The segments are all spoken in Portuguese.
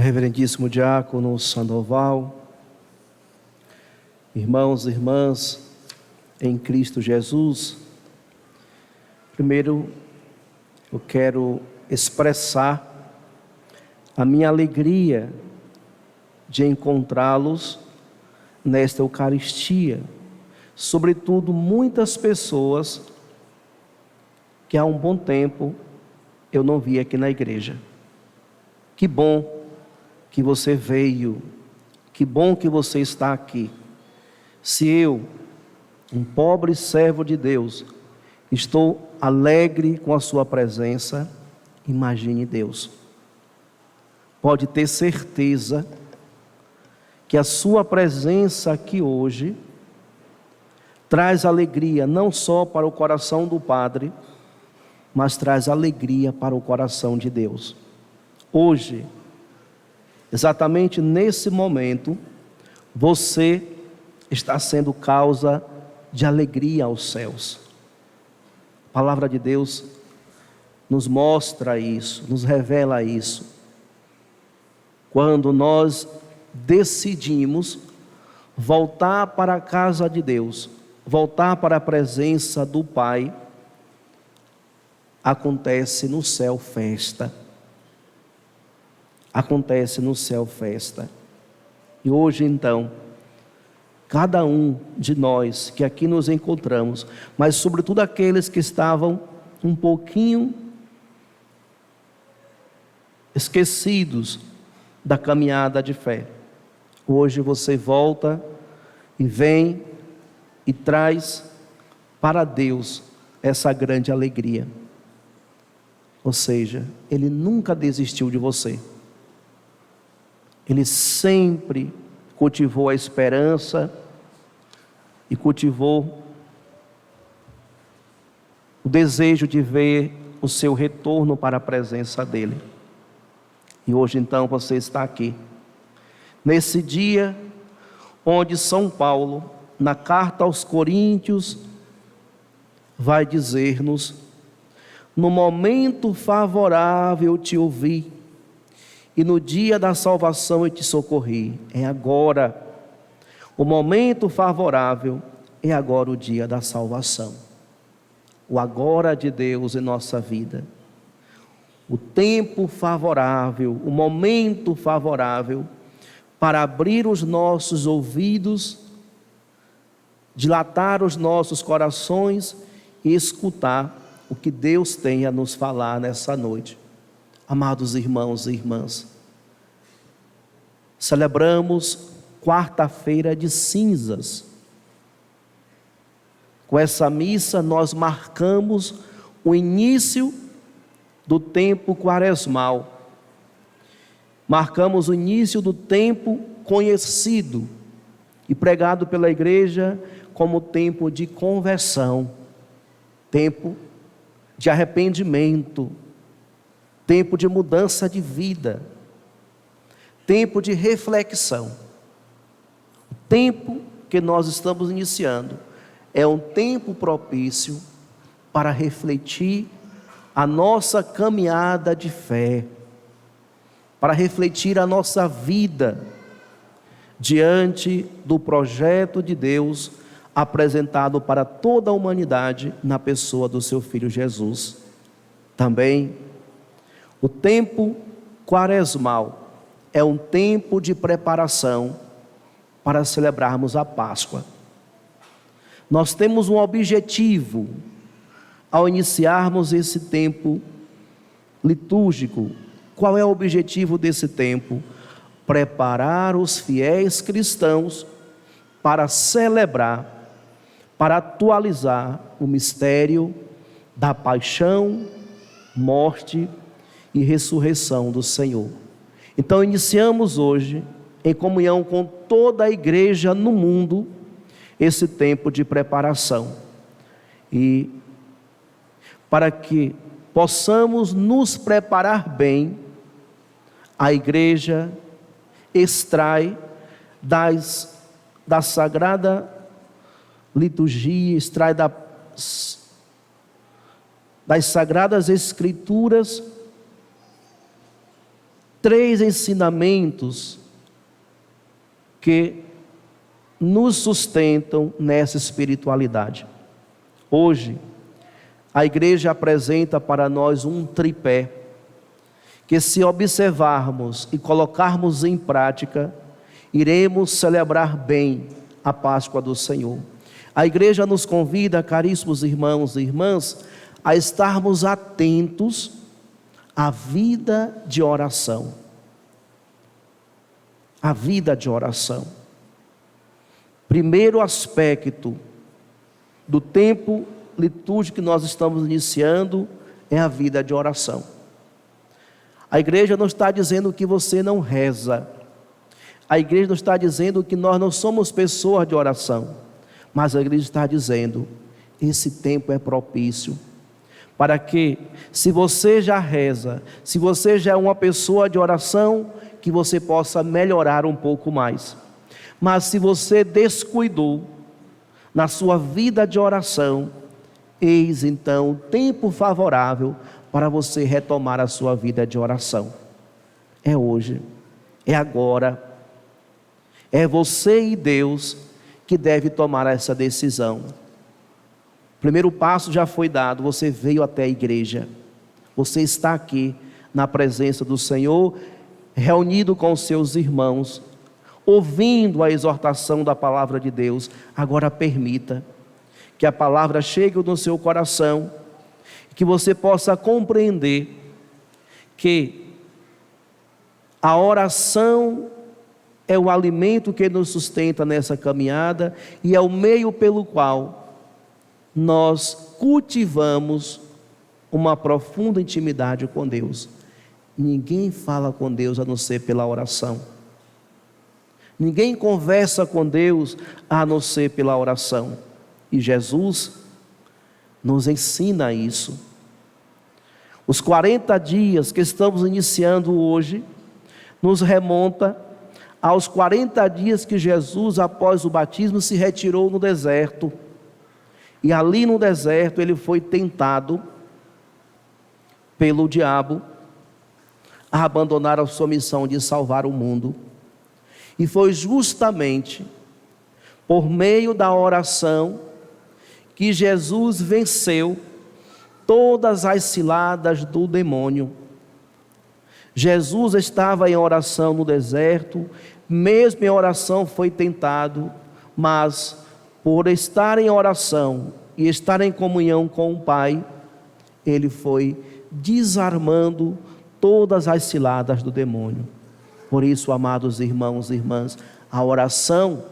Reverendíssimo Diácono Sandoval, irmãos e irmãs em Cristo Jesus, primeiro eu quero expressar a minha alegria de encontrá-los nesta Eucaristia, sobretudo muitas pessoas que há um bom tempo eu não vi aqui na igreja. Que bom que você veio, que bom que você está aqui. Se eu, um pobre servo de Deus, estou alegre com a sua presença, imagine Deus. Pode ter certeza que a sua presença aqui hoje traz alegria não só para o coração do Padre, mas traz alegria para o coração de Deus. Hoje, exatamente nesse momento, você está sendo causa de alegria aos céus. A palavra de Deus nos mostra isso, nos revela isso. Quando nós decidimos voltar para a casa de Deus, voltar para a presença do Pai, acontece no céu festa. Acontece no céu festa. E hoje então, cada um de nós que aqui nos encontramos, mas sobretudo aqueles que estavam um pouquinho esquecidos da caminhada de fé, hoje você volta e vem e traz para Deus essa grande alegria. Ou seja, Ele nunca desistiu de você. Ele sempre cultivou a esperança e cultivou o desejo de ver o seu retorno para a presença dEle. E hoje então você está aqui, nesse dia onde São Paulo, na carta aos Coríntios, vai dizer-nos: no momento favorável eu te ouvi, e no dia da salvação eu te socorri. É agora, o momento favorável é agora o dia da salvação. O agora de Deus em nossa vida. O tempo favorável, o momento favorável para abrir os nossos ouvidos, dilatar os nossos corações e escutar o que Deus tem a nos falar nessa noite. Amados irmãos e irmãs, celebramos quarta-feira de cinzas. Com essa missa nós marcamos o início do tempo quaresmal. Marcamos o início do tempo conhecido e pregado pela igreja como tempo de conversão, tempo de arrependimento, tempo de mudança de vida, tempo de reflexão. O tempo que nós estamos iniciando é um tempo propício para refletir a nossa caminhada de fé, para refletir a nossa vida diante do projeto de Deus apresentado para toda a humanidade na pessoa do seu Filho Jesus. Também o tempo quaresmal é um tempo de preparação para celebrarmos a Páscoa. Nós temos um objetivo ao iniciarmos esse tempo litúrgico. Qual é o objetivo desse tempo? Preparar os fiéis cristãos para celebrar, para atualizar o mistério da paixão, morte e ressurreição do Senhor. Então iniciamos hoje, em comunhão com toda a igreja no mundo, esse tempo de preparação. E para que possamos nos preparar bem, a igreja extrai da sagrada liturgia, extrai das sagradas escrituras 3 ensinamentos que nos sustentam nessa espiritualidade. Hoje, a igreja apresenta para nós um tripé, que se observarmos e colocarmos em prática, iremos celebrar bem a Páscoa do Senhor. A igreja nos convida, caríssimos irmãos e irmãs, a estarmos atentos à vida de oração. A vida de oração. Primeiro aspecto do tempo litúrgico que nós estamos iniciando é a vida de oração. A igreja não está dizendo que você não reza. A igreja não está dizendo que nós não somos pessoas de oração. Mas a igreja está dizendo, esse tempo é propício para que, se você já reza, se você já é uma pessoa de oração, que você possa melhorar um pouco mais. Mas se você descuidou na sua vida de oração, eis então o tempo favorável para você retomar a sua vida de oração. É hoje, é agora, é você e Deus que deve tomar essa decisão. O primeiro passo já foi dado, você veio até a igreja, você está aqui na presença do Senhor, reunido com os seus irmãos, ouvindo a exortação da palavra de Deus. Agora permita que a palavra chegue no seu coração, que você possa compreender que a oração é o alimento que nos sustenta nessa caminhada e é o meio pelo qual nós cultivamos uma profunda intimidade com Deus. Ninguém fala com Deus a não ser pela oração. Ninguém conversa com Deus a não ser pela oração. E Jesus nos ensina isso. Os 40 dias que estamos iniciando hoje nos remonta aos 40 dias que Jesus, após o batismo, se retirou no deserto. E ali no deserto ele foi tentado pelo diabo a abandonar a sua missão de salvar o mundo. E foi justamente por meio da oração que Jesus venceu todas as ciladas do demônio. Jesus estava em oração no deserto, mesmo em oração foi tentado, mas por estar em oração e estar em comunhão com o Pai, ele foi desarmando todas as ciladas do demônio. Por isso, amados irmãos e irmãs, a oração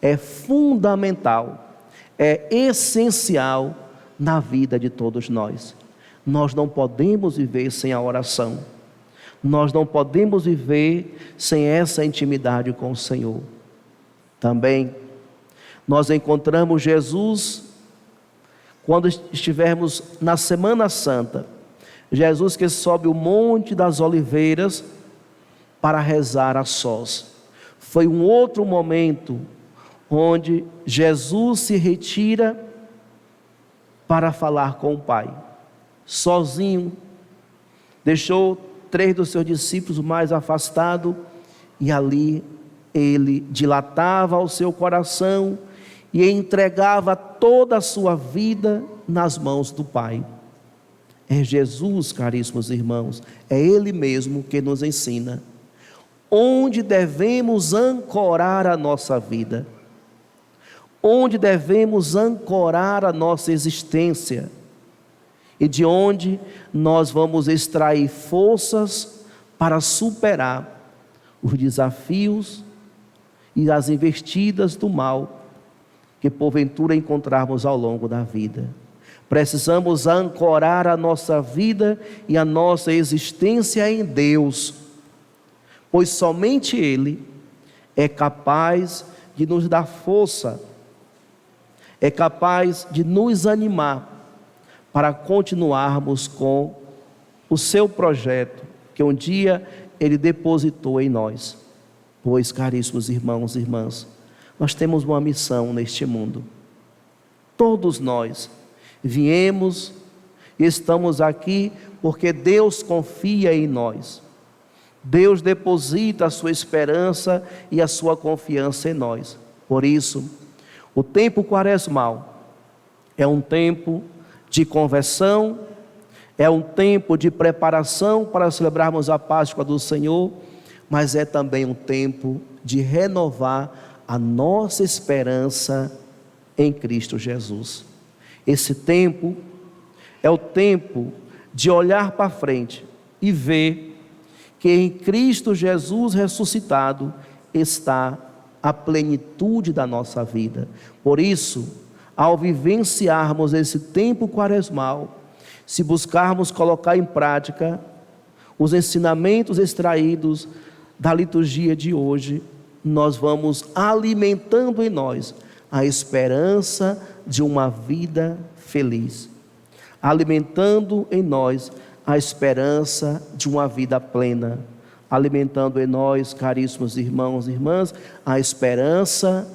é fundamental, é essencial na vida de todos nós. Nós não podemos viver sem a oração. Nós não podemos viver sem essa intimidade com o Senhor. Também nós encontramos Jesus quando estivermos na Semana Santa. Jesus que sobe o Monte das Oliveiras para rezar a sós. Foi um outro momento onde Jesus se retira para falar com o Pai, sozinho. Deixou 3 dos seus discípulos mais afastados, e ali ele dilatava o seu coração e entregava toda a sua vida nas mãos do Pai. É Jesus, caríssimos irmãos, é Ele mesmo que nos ensina onde devemos ancorar a nossa vida, onde devemos ancorar a nossa existência, e de onde nós vamos extrair forças para superar os desafios e as investidas do mal que porventura encontrarmos ao longo da vida. Precisamos ancorar a nossa vida e a nossa existência em Deus, pois somente Ele é capaz de nos dar força, é capaz de nos animar para continuarmos com o seu projeto que um dia Ele depositou em nós. Pois, caríssimos irmãos e irmãs, nós temos uma missão neste mundo. Todos nós viemos e estamos aqui porque Deus confia em nós. Deus deposita a sua esperança e a sua confiança em nós. Por isso, o tempo quaresmal é um tempo de conversão, é um tempo de preparação para celebrarmos a Páscoa do Senhor, mas é também um tempo de renovar a nossa esperança em Cristo Jesus. Esse tempo é o tempo de olhar para frente e ver que em Cristo Jesus ressuscitado está a plenitude da nossa vida. Por isso, ao vivenciarmos esse tempo quaresmal, se buscarmos colocar em prática os ensinamentos extraídos da liturgia de hoje, nós vamos alimentando em nós a esperança de uma vida feliz, alimentando em nós a esperança de uma vida plena, alimentando em nós, caríssimos irmãos e irmãs, a esperança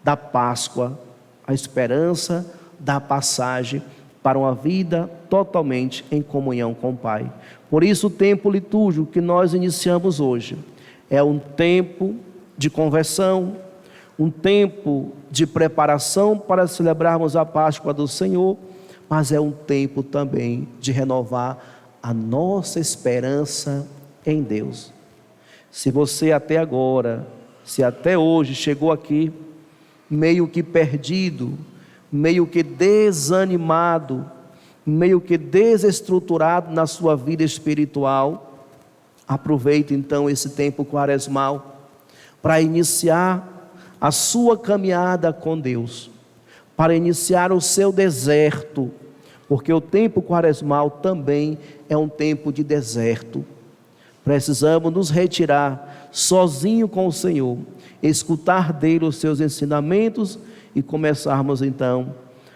da Páscoa, a esperança da passagem para uma vida totalmente em comunhão com o Pai. Por isso o tempo litúrgico que nós iniciamos hoje é um tempo de conversão, um tempo de preparação para celebrarmos a Páscoa do Senhor, mas é um tempo também de renovar a nossa esperança em Deus. Se você até agora, se até hoje chegou aqui meio que perdido, meio que desanimado, meio que desestruturado na sua vida espiritual, aproveite então esse tempo quaresmal para iniciar a sua caminhada com Deus, para iniciar o seu deserto, porque o tempo quaresmal também é um tempo de deserto. Precisamos nos retirar sozinho com o Senhor, escutar dele os seus ensinamentos e começarmos então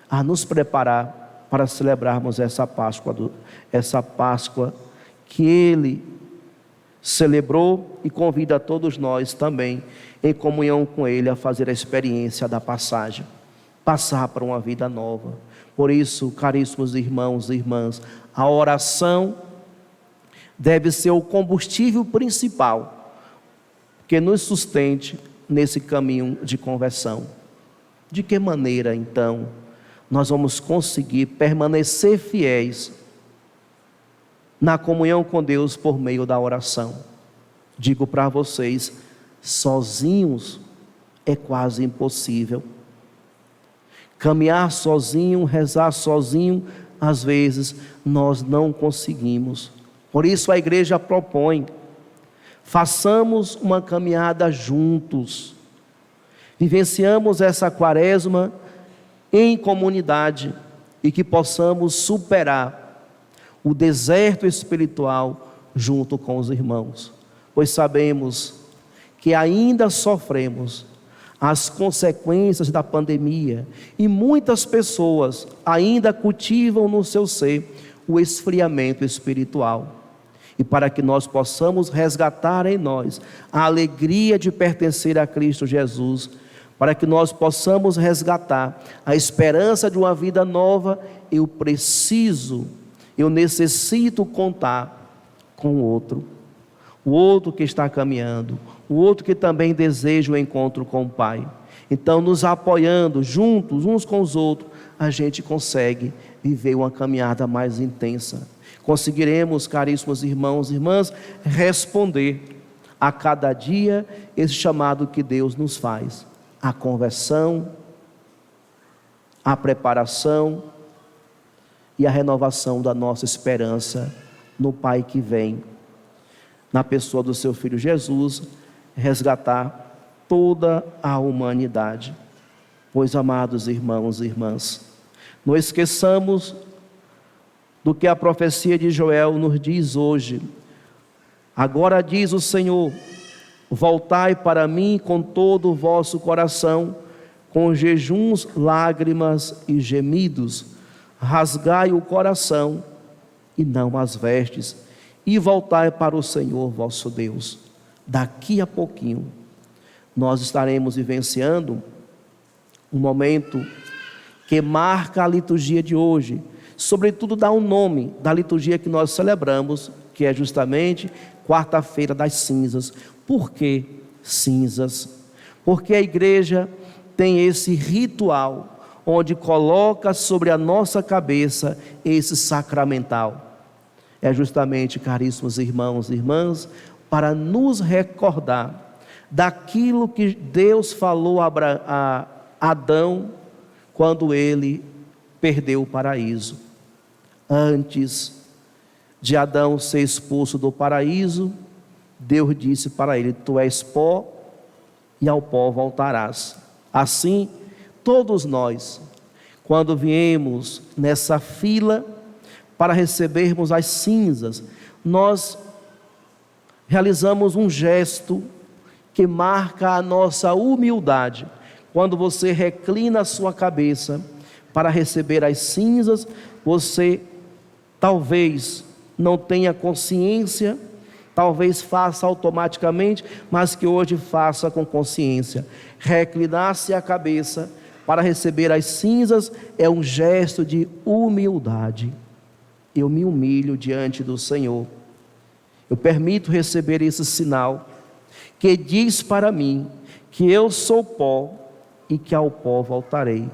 a nos preparar para celebrarmos essa Páscoa que ele celebrou e convida a todos nós também, em comunhão com ele, a fazer a experiência da passagem, passar para uma vida nova. Por isso, caríssimos irmãos e irmãs, a oração deve ser o combustível principal que nos sustente nesse caminho de conversão. De que maneira, então, nós vamos conseguir permanecer fiéis na comunhão com Deus por meio da oração? Digo para vocês, sozinhos é quase impossível. Caminhar sozinho, rezar sozinho, às vezes nós não conseguimos. Por isso a igreja propõe, façamos uma caminhada juntos, vivenciamos essa quaresma em comunidade e que possamos superar o deserto espiritual junto com os irmãos, pois sabemos que ainda sofremos as consequências da pandemia e muitas pessoas ainda cultivam no seu ser o esfriamento espiritual. E para que nós possamos resgatar em nós a alegria de pertencer a Cristo Jesus, para que nós possamos resgatar a esperança de uma vida nova, eu necessito contar com o outro que está caminhando, o outro que também deseja o encontro com o Pai. Então, nos apoiando juntos, uns com os outros, a gente consegue viver uma caminhada mais intensa. Conseguiremos, caríssimos irmãos e irmãs, responder a cada dia esse chamado que Deus nos faz: a conversão, a preparação e a renovação da nossa esperança no Pai que vem, na pessoa do seu Filho Jesus, resgatar toda a humanidade. Pois, amados irmãos e irmãs, não esqueçamos do que a profecia de Joel nos diz hoje. Agora diz o Senhor: voltai para mim com todo o vosso coração, com jejuns, lágrimas e gemidos, rasgai o coração e não as vestes, e voltai para o Senhor vosso Deus. Daqui a pouquinho nós estaremos vivenciando um momento que marca a liturgia de hoje. Sobretudo dá um nome da liturgia que nós celebramos, que é justamente quarta-feira das cinzas. Por que cinzas? Porque a igreja tem esse ritual, onde coloca sobre a nossa cabeça esse sacramental. É justamente, caríssimos irmãos e irmãs, para nos recordar daquilo que Deus falou a Adão quando ele perdeu o paraíso. Antes de Adão ser expulso do paraíso, Deus disse para ele: tu és pó e ao pó voltarás. Assim, todos nós, quando viemos nessa fila para recebermos as cinzas, nós realizamos um gesto que marca a nossa humildade. Quando você reclina a sua cabeça para receber as cinzas, você talvez não tenha consciência, talvez faça automaticamente, mas que hoje faça com consciência. Reclinar-se a cabeça para receber as cinzas é um gesto de humildade. Eu me humilho diante do Senhor. Eu permito receber esse sinal que diz para mim que eu sou pó e que ao pó voltarei,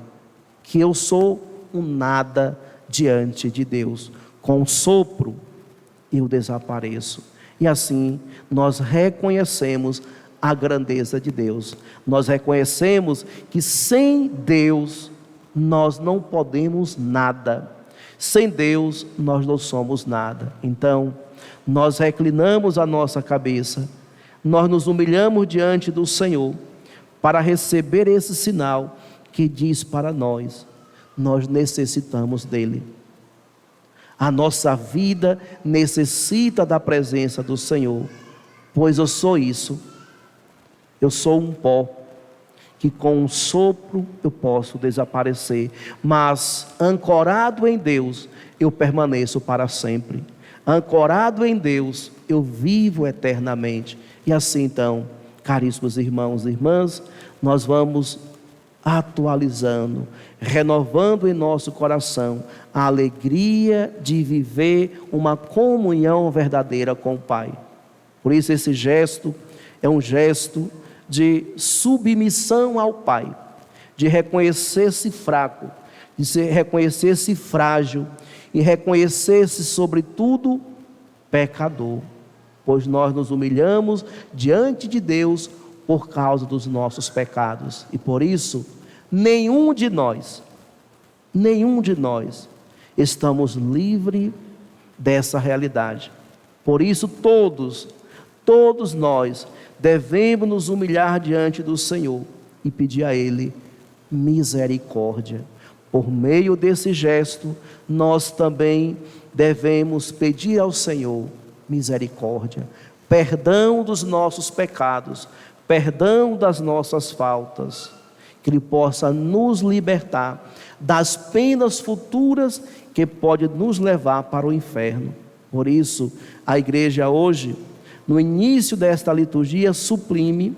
que eu sou um nada diante de Deus. Com um sopro eu desapareço. E assim nós reconhecemos a grandeza de Deus. Nós reconhecemos que sem Deus nós não podemos nada. Sem Deus nós não somos nada. Então nós reclinamos a nossa cabeça, nós nos humilhamos diante do Senhor para receber esse sinal que diz para nós: nós necessitamos dele. A nossa vida necessita da presença do Senhor, pois eu sou isso. Eu sou um pó, que com um sopro eu posso desaparecer, mas ancorado em Deus, eu permaneço para sempre. Ancorado em Deus, eu vivo eternamente. E assim então, caríssimos irmãos e irmãs, nós vamos atualizando, renovando em nosso coração a alegria de viver uma comunhão verdadeira com o Pai. Por isso esse gesto é um gesto de submissão ao Pai, de reconhecer-se fraco, de reconhecer-se frágil e reconhecer-se sobretudo pecador, pois nós nos humilhamos diante de Deus por causa dos nossos pecados. E por isso, nenhum de nós estamos livres dessa realidade. Por isso todos nós devemos nos humilhar diante do Senhor e pedir a Ele misericórdia. Por meio desse gesto, nós também devemos pedir ao Senhor misericórdia, perdão dos nossos pecados, perdão das nossas faltas, que Ele possa nos libertar das penas futuras que pode nos levar para o inferno. Por isso, a igreja hoje, no início desta liturgia, suprime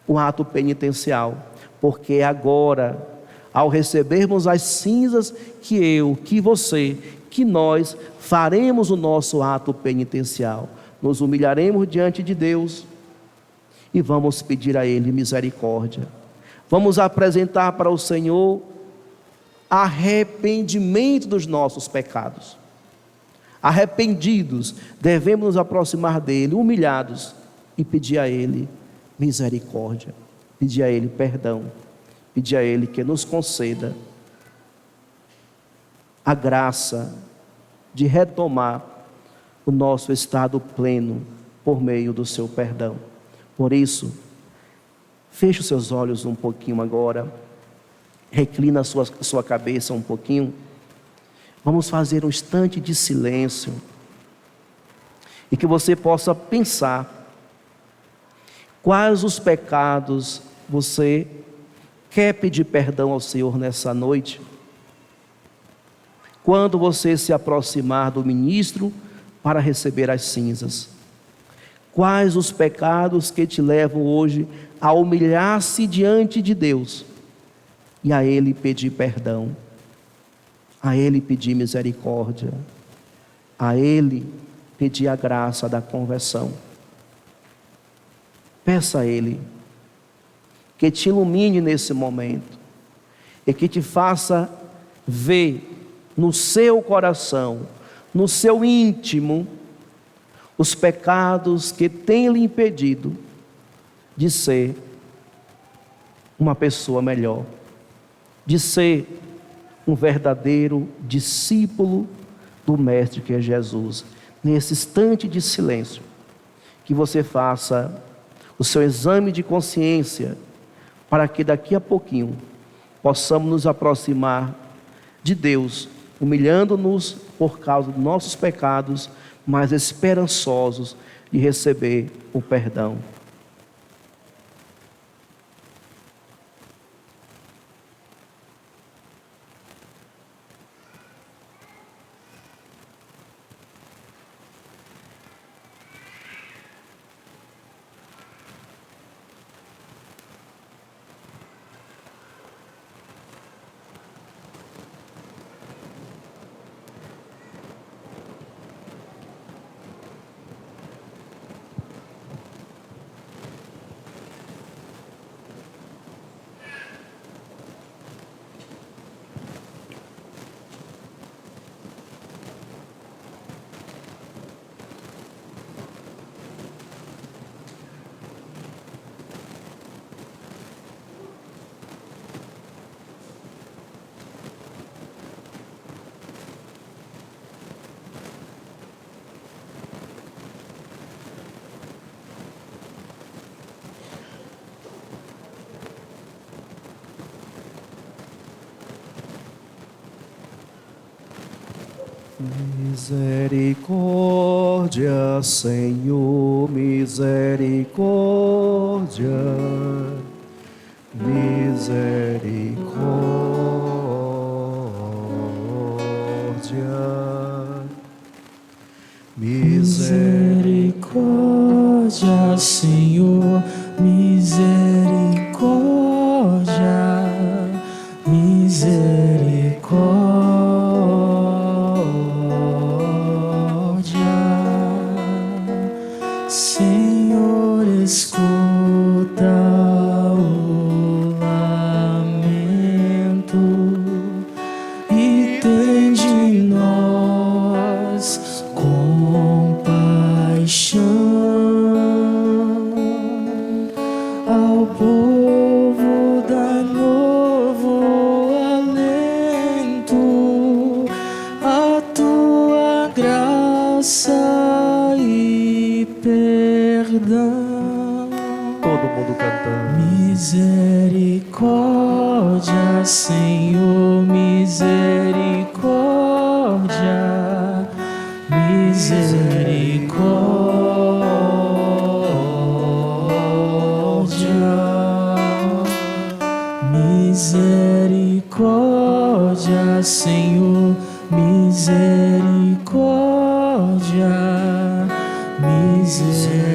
o ato penitencial, porque agora, ao recebermos as cinzas, que eu, que você, que nós faremos o nosso ato penitencial, nos humilharemos diante de Deus e vamos pedir a Ele misericórdia. Vamos apresentar para o Senhor arrependimento dos nossos pecados. Arrependidos, devemos nos aproximar dEle, humilhados, e pedir a Ele misericórdia, pedir a Ele perdão, pedir a Ele que nos conceda a graça de retomar o nosso estado pleno por meio do seu perdão. Por isso, feche os seus olhos um pouquinho agora, reclina a sua cabeça um pouquinho. Vamos fazer um instante de silêncio e que você possa pensar quais os pecados você quer pedir perdão ao Senhor nessa noite. Quando você se aproximar do ministro para receber as cinzas, quais os pecados que te levam hoje a humilhar-se diante de Deus e a Ele pedir perdão, a Ele pedir misericórdia, a Ele pedir a graça da conversão. Peça a Ele que te ilumine nesse momento e que te faça ver no seu coração, no seu íntimo, os pecados que têm lhe impedido de ser uma pessoa melhor, de ser um verdadeiro discípulo do Mestre que é Jesus. Nesse instante de silêncio, que você faça o seu exame de consciência, para que daqui a pouquinho possamos nos aproximar de Deus, humilhando-nos por causa dos nossos pecados, mas esperançosos de receber o perdão. Misericórdia, Senhor, misericórdia, misericórdia, misericórdia, Senhor, misericórdia, misericórdia. Senhor, escuta o lamento e tem de nós compaixão. Ao povo dá novo alento, a tua graça e perdão. Todo mundo cantando. Misericórdia, Senhor, misericórdia, misericórdia, misericórdia, Senhor, misericórdia, misericórdia.